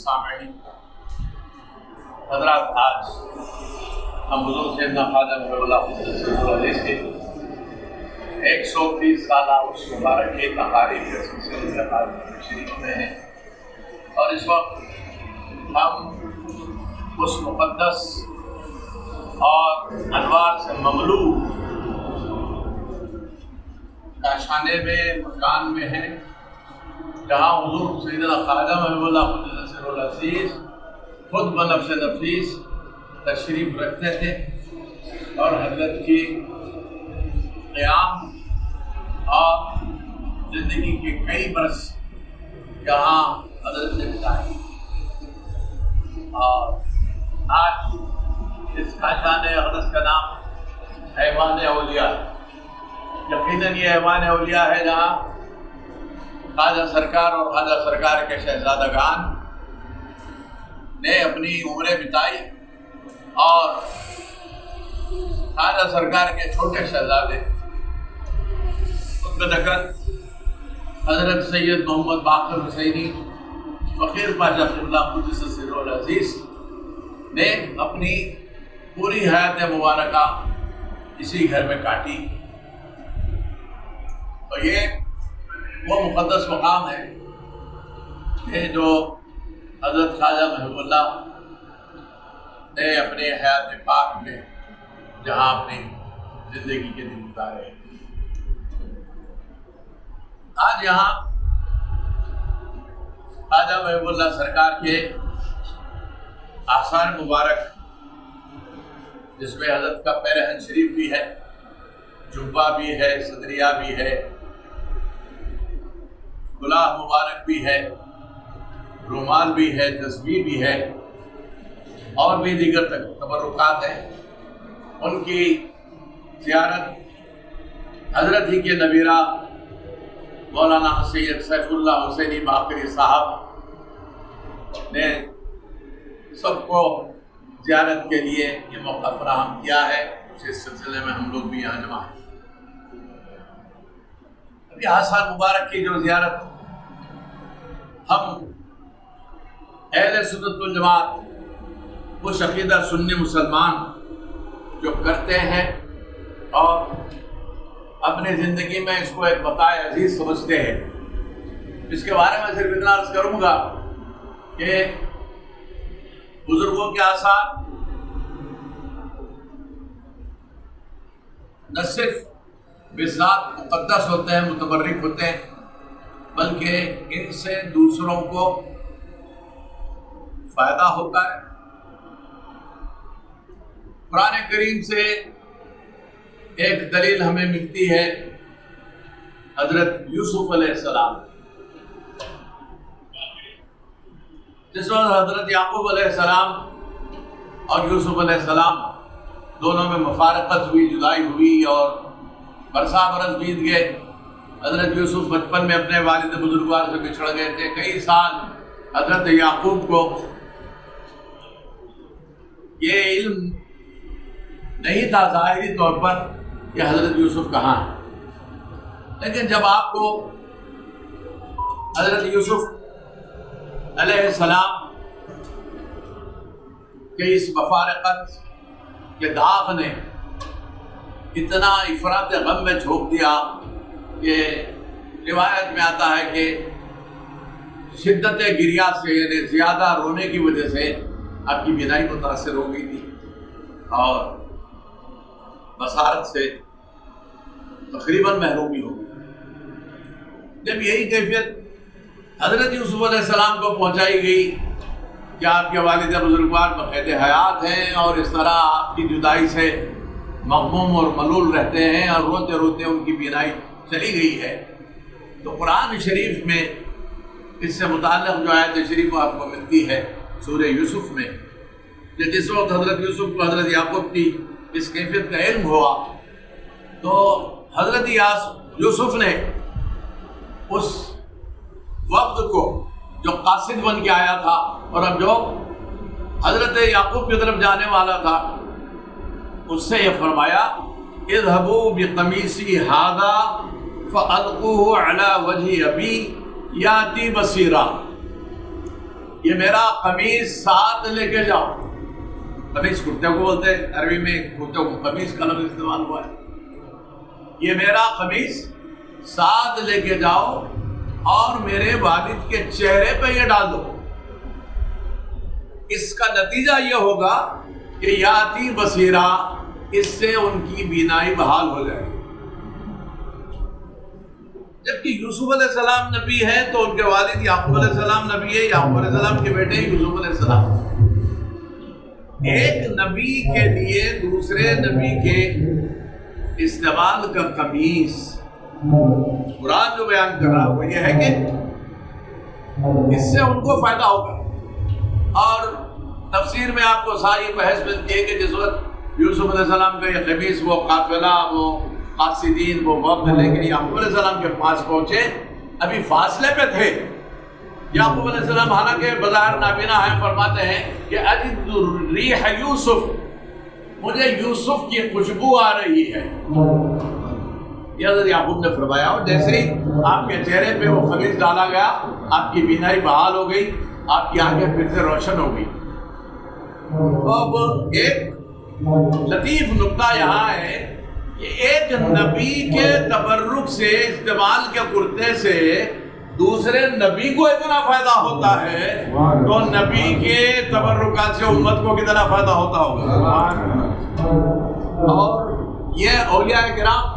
سامعین، حضرات، آج ہم حضور سیدنا خواجہ محی اللہ علیہ سے 130 سالہ اس مبارک کی تقاریب کے سلسلے میں شریف میں ہیں، اور اس وقت ہم اس مقدس اور انوار سے مملوء کاشانے میں مکان میں ہیں، جہاں حضور سیدنا خواجہ محی اللہ علیہ خود بنفس نفیس تشریف رکھتے تھے، اور حضرت کی قیام اور زندگی کے کئی برس یہاں حضرت نے بتائے، اور آج اس کاشانے اقدس کا نام ایوان اولیاء، یقیناً یہ ایوان اولیاء ہے جہاں خواجہ سرکار اور خواجہ سرکار کے شہزادگان نے اپنی عمریں بتائی، اور خواجہ سرکار کے چھوٹے شہزادے خدمت حضرت سید محمد باقر حسینی فقیر پاشا قبلہ قدس سرہ العزیز نے اپنی پوری حیات مبارکہ اسی گھر میں کاٹی، اور یہ وہ مقدس مقام ہے کہ جو حضرت خواجہ محی اللہ نے اپنے حیات پاک میں جہاں اپنی زندگی کے دن گزارے۔ آج یہاں خواجہ محی اللہ سرکار کے آثار مبارک، جس میں حضرت کا پیرہن شریف بھی ہے، جبہ بھی ہے، صدریہ بھی ہے، کلاه مبارک بھی ہے، رومال بھی ہے، تسبیح بھی ہے، اور بھی دیگر تبرکات ہیں، ان کی زیارت حضرت ہی کے نبیرہ مولانا سید سیف اللہ حسینی باقری صاحب نے سب کو زیارت کے لیے یہ موقع فراہم کیا ہے، اس سلسلے میں ہم لوگ بھی یہاں جمع ہیں۔ ابھی آثار مبارک کی جو زیارت ہم اہل سنت والجماعت وہ عقیدہ سنی مسلمان جو کرتے ہیں اور اپنی زندگی میں اس کو ایک بقائے عزیز سمجھتے ہیں، اس کے بارے میں صرف اتنا عرض کروں گا کہ بزرگوں کے آثار نہ صرف بذات مقدس ہوتے ہیں، متبرک ہوتے ہیں، بلکہ ان سے دوسروں کو فائدہ ہوتا ہے۔ قرآن کریم سے ایک دلیل ہمیں ملتی ہے حضرت یوسف علیہ السلام، جس وقت حضرت یعقوب علیہ السلام اور یوسف علیہ السلام دونوں میں مفارقت ہوئی، جدائی ہوئی، اور برسا برس بیت گئے۔ حضرت یوسف بچپن میں اپنے والد بزرگوار سے بچھڑ گئے تھے، کئی سال حضرت یعقوب کو یہ علم نہیں تھا ظاہری طور پر کہ حضرت یوسف کہاں ہے، لیکن جب آپ کو حضرت یوسف علیہ السلام کے اس مفارقت کے داغ نے اتنا افراط غم میں جھونک دیا کہ روایت میں آتا ہے کہ شدت گریہ سے، یعنی زیادہ رونے کی وجہ سے آپ کی بینائی متاثر ہو گئی تھی، اور بصارت سے تقریباً محرومی ہو گئی۔ جب یہی کیفیت حضرت یوسف علیہ السلام کو پہنچائی گئی کہ آپ کے والد بزرگوار بقید حیات ہیں، اور اس طرح آپ کی جدائی سے مغموم اور ملول رہتے ہیں، اور روتے روتے ان کی بینائی چلی گئی ہے، تو قرآن شریف میں اس سے متعلق جو آیت شریف آپ کو ملتی ہے سورہ یوسف میں، کہ جس وقت حضرت یوسف کو حضرت یعقوب کی اس کیفیت کا علم ہوا، تو حضرت یوسف نے اس وفد کو جو قاصد بن کے آیا تھا اور اب جو حضرت یعقوب کی طرف جانے والا تھا، اس سے یہ فرمایا اذهبوا بقمیصی ھذا فألقوه علی وجہ ابی یاتی بصیرا، یہ میرا قمیص ساتھ لے کے جاؤ. قمیص کرتے کو بولتے ہیں، عربی میں کرتے کو قمیص کا لفظ استعمال ہوا ہے. یہ میرا قمیص ساتھ لے کے جاؤ اور میرے والد کے چہرے پہ یہ ڈال دو. اس کا نتیجہ یہ ہوگا کہ یاتی بصیرہ، اس سے ان کی بینائی بحال ہو جائے. جبکہ یوسف علیہ السلام نبی ہے تو ان کے والد یعقوب علیہ السلام نبی ہے، یعقوب علیہ السلام کے بیٹے یوسف علیہ السلام. ایک نبی کے لیے دوسرے نبی کے استعمال کا قمیص قرآن جو بیان کر رہا وہ یہ ہے کہ اس سے ان کو فائدہ ہوگا. اور تفسیر میں آپ کو ساری بحث ملتی ہے کہ جس وقت یوسف علیہ السلام کا یہ قمیص، وہ قافلہ، وہ قاصدین، وہ وقت لے کے یعقوب علیہ السلام کے پاس پہنچے، ابھی فاصلے پہ تھے. یعقوب علیہ السلام حالانکہ بظاہر نابینا ہیں، فرماتے ہیں کہ اجد ریح یوسف، مجھے یوسف کی خوشبو آ رہی ہے. یہ حضرت یعقوب نے فرمایا، اور جیسے ہی آپ کے چہرے پہ وہ قمیص ڈالا گیا، آپ کی بینائی بحال ہو گئی، آپ کی آنکھیں پھر سے روشن ہو گئی. اب ایک لطیف نکتہ یہاں ہے کہ ایک نبی کے تبرک سے، استعمال کے کرتے سے دوسرے نبی کو اتنا فائدہ ہوتا ہے تو نبی کے تبرکات سے امت کو کتنا فائدہ ہوتا ہوگا. اور یہ اولیاء کرام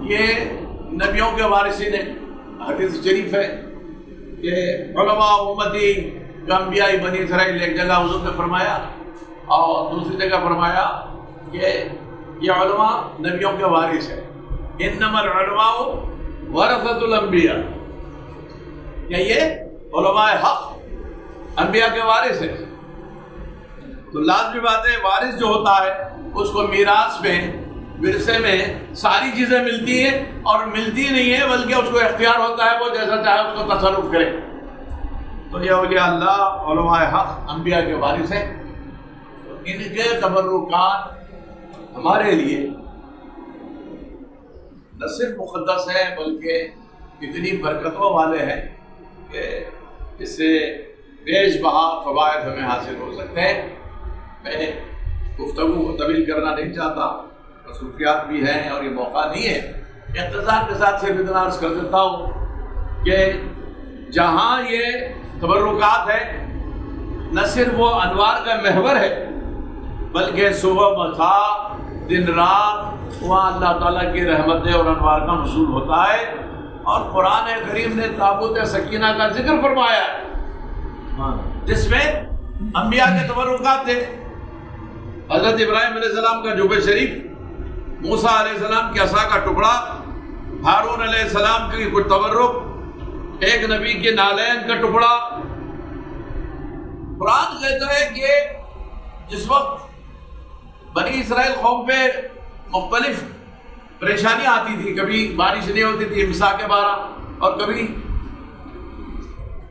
یہ نبیوں کے وارثین ہیں. حدیث شریف ہے کہ علماء امتی انبیاء بنی اسرائیل، ایک جگہ حضور نے فرمایا اور دوسری جگہ فرمایا کہ یہ علماء نبیوں کے وارث ہیں. انما العلماء ورثۃ الانبیاء، کہ یہ علماء حق انبیاء کے وارث ہیں. تو لازمی بات ہے وارث جو ہوتا ہے اس کو میراث میں، ورثے میں ساری چیزیں ملتی ہیں، اور ملتی نہیں ہے بلکہ اس کو اختیار ہوتا ہے وہ جیسا چاہے اس کو تصرف کرے. تو یہ اولیاء اللہ علماء حق انبیاء کے وارث ہیں. ان کے تبرکات ہمارے لیے نہ صرف مقدس ہے بلکہ اتنی برکتوں والے ہیں کہ اس سے بیش بہا فوائد ہمیں حاصل ہو سکتے ہیں. میں گفتگو کو طویل کرنا نہیں چاہتا، مصروفیات بھی ہیں اور یہ موقع نہیں ہے. اختصار کے ساتھ صرف اتنا عرض کر دیتا ہوں کہ جہاں یہ تبرکات ہے نہ صرف وہ انوار کا محور ہے بلکہ صبح مساء دن رات وہاں اللہ تعالیٰ کی رحمتیں اور انوار کا حصول ہوتا ہے. اور قرآن کریم نے تابوت سکینہ کا ذکر فرمایا ہے جس میں انبیاء کے تبرکات تھے. حضرت ابراہیم علیہ السلام کا جوب شریف، موسیٰ علیہ السلام کے عصا کا ٹکڑا، ہارون علیہ السلام کی کچھ تبرک، ایک نبی کے نالین کا ٹکڑا. قرآن کہتا ہے کہ جس وقت بنی اسرائیل قوم پہ مختلف پریشانیاں آتی تھی، کبھی بارش نہیں ہوتی تھی، امساک بارہ، اور کبھی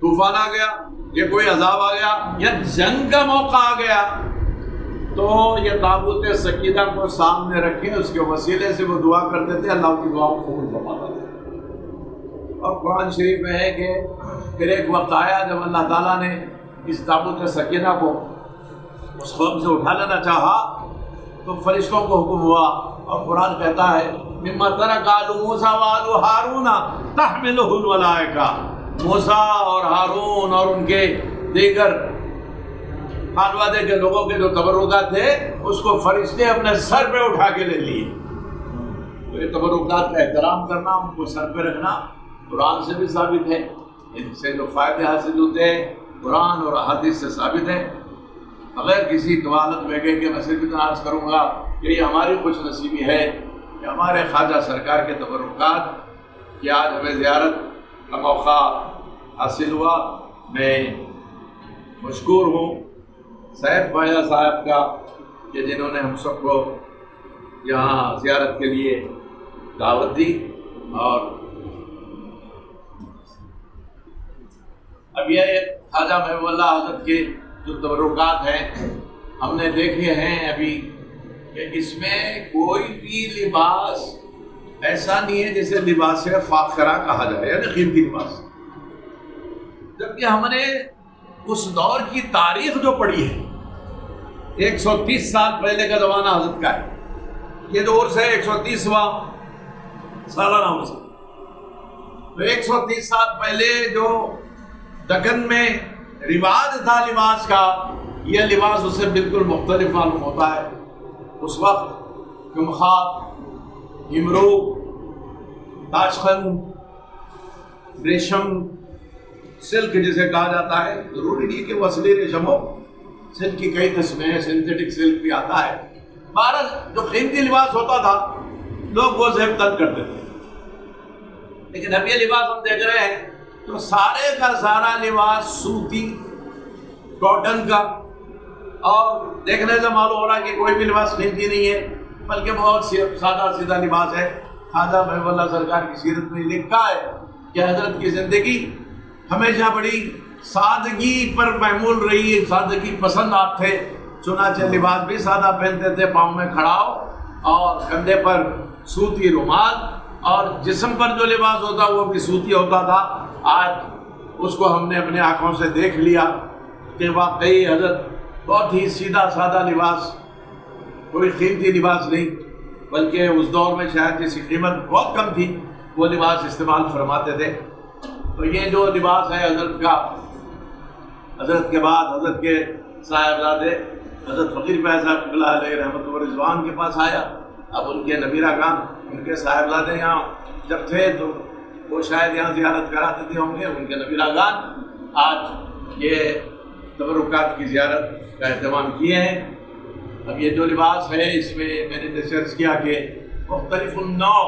طوفان آ گیا یا کوئی عذاب آ گیا یا جنگ کا موقع آ گیا، تو یہ تابوت سکینہ کو سامنے رکھے اس کے وسیلے سے وہ دعا کرتے تھے، اللہ کی دعا کو قبول فرماتا تھا. اور قرآن شریف میں ہے کہ پھر ایک وقت آیا جب اللہ تعالیٰ نے اس تابوت سکینہ کو اس قوم سے اٹھا لینا چاہا تو فرشتوں کو حکم ہوا، اور قرآن کہتا ہے مما ترک آل موسیٰ وآل ہارون تحملہ الملائکہ، موسیٰ اور ہارون اور ان کے دیگر خانوادے کے لوگوں کے جو تبرکات تھے اس کو فرشتے اپنے سر پہ اٹھا کے لے لیے. تو یہ تبرکات کا احترام کرنا، ان کو سر پہ رکھنا قرآن سے بھی ثابت ہے. ان سے جو فائدے حاصل ہوتے ہیں قرآن اور احادیث سے ثابت ہے. بغیر کسی طوالت میں گئے کہ میں صرف اتنا عرض کروں گا کہ یہ ہماری خوش نصیبی ہے کہ ہمارے خواجہ سرکار کے تبرکات کہ آج ہمیں زیارت کا موقع حاصل ہوا. میں مشکور ہوں سیف بھائی صاحب کا کہ جنہوں نے ہم سب کو یہاں زیارت کے لیے دعوت دی. اور اب یہ خواجہ محبوب اللہ حضرت کے جو تبرکات ہیں ہم نے دیکھے ہیں ابھی کہ اس میں کوئی بھی لباس ایسا نہیں ہے جسے لباس فاخرہ کہا جائے، یعنی قیمتی لباس. جبکہ ہم نے اس دور کی تاریخ جو پڑی ہے، 130 سال پہلے کا زمانہ حضرت کا ہے، یہ جو عرس ہے 130واں سالانہ عرس ہے، تو 130 سال پہلے جو دکن میں رواج تھا لباس کا، یہ لباس اس سے بالکل مختلف معلوم ہوتا ہے۔ اس وقت کمخاب، ہمرو، تاشخند، ریشم، سلک جسے کہا جاتا ہے، ضروری نہیں کہ وہ اصلی ریشم ہو، سلک کی کئی قسمیں ہیں، سنتھیٹک سلک بھی آتا ہے۔ بہرحال جو قیمتی لباس ہوتا تھا لوگ وہ زیب تن کرتے تھے، لیکن اب یہ لباس ہم دیکھ رہے ہیں تو سارے کا سارا لباس سوتی، کاٹن کا، اور دیکھنے سے معلوم ہو رہا ہے کہ کوئی بھی لباس قیمتی نہیں ہے، بلکہ بہت سادہ سیدھا لباس ہے۔ خواجہ محب اللہ سرکار کی سیرت میں لکھا ہے کہ حضرت کی زندگی ہمیشہ بڑی سادگی پر محمول رہی، سادگی پسند آپ تھے، چنانچہ لباس بھی سادہ پہنتے تھے، پاؤں میں کھڑاؤ اور کندھے پر سوتی رومال، اور جسم پر جو لباس ہوتا وہ بھی سوتی ہوتا تھا۔ آج اس کو ہم نے اپنے آنکھوں سے دیکھ لیا کہ واقعی حضرت بہت ہی سیدھا سادہ لباس، کوئی قیمتی لباس نہیں، بلکہ اس دور میں شاید جس کی قیمت بہت کم تھی وہ لباس استعمال فرماتے تھے۔ تو یہ جو لباس ہے حضرت کا، حضرت کے بعد حضرت کے صاحبزادے حضرت فقیر پیر صاحب قبلہ علیہ رحمۃ و رضوان کے پاس آیا۔ اب ان کے نبیرہ گان، ان کے صاحبزادے یہاں جب تھے تو وہ شاید یہاں زیارت کراتے تھے ہوں گے، ان کے نبیرہ گان آج یہ تبرکات کی زیارت کا اہتمام کیے ہیں۔ اب یہ جو لباس ہے اس میں میں نے ریسرچ کیا کہ مختلف النوع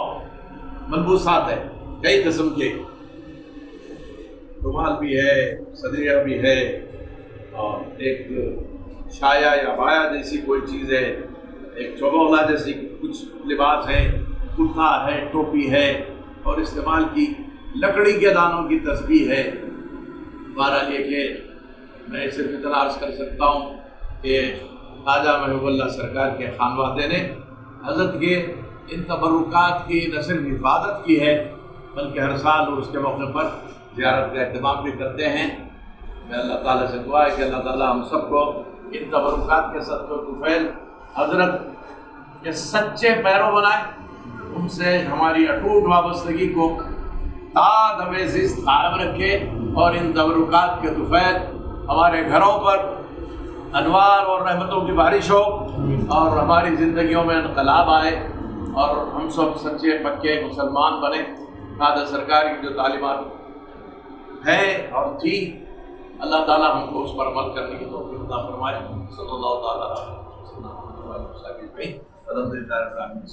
ملبوسات ہے، کئی قسم کے، رومال بھی ہے، صدریہ بھی ہے، اور ایک شایا یا بایا جیسی کوئی چیز ہے، ایک چوبولا جیسی کچھ لباس ہے، کرتا ہے، ٹوپی ہے، اور استعمال کی لکڑی کے دانوں کی تسبیح ہے۔ بہرحال یہ کہ میں صرف اتنا عرض کر سکتا ہوں کہ خواجہ محب اللہ سرکار کے خانوادے نے حضرت کے ان تبرکات کی نہ صرف حفاظت کی ہے بلکہ ہر سال اس کے موقع پر زیارت کا اہتمام بھی کرتے ہیں۔ میں اللہ تعالیٰ سے دعا ہے کہ اللہ تعالیٰ ہم سب کو ان تبرکات کے صدقہ طفیل حضرت کے سچے پیرو بنائے، ان سے ہماری اٹوٹ وابستگی کو تا دم زست قائم رکھے، اور ان تبرکات کے طفیل ہمارے گھروں پر انوار اور رحمتوں کی بارش ہو، اور ہماری زندگیوں میں انقلاب آئے، اور ہم سب سچے پکے مسلمان بنے۔ خواجہ سرکار کی جو تعلیمات ہے اور تھی، اللہ تعالیٰ ہم کو اس پر عمل کرنے کی توفیق عطا فرمائے۔ صلی اللہ تعالیٰ علیہ وسلم۔ الحمد للہ رب العالمین۔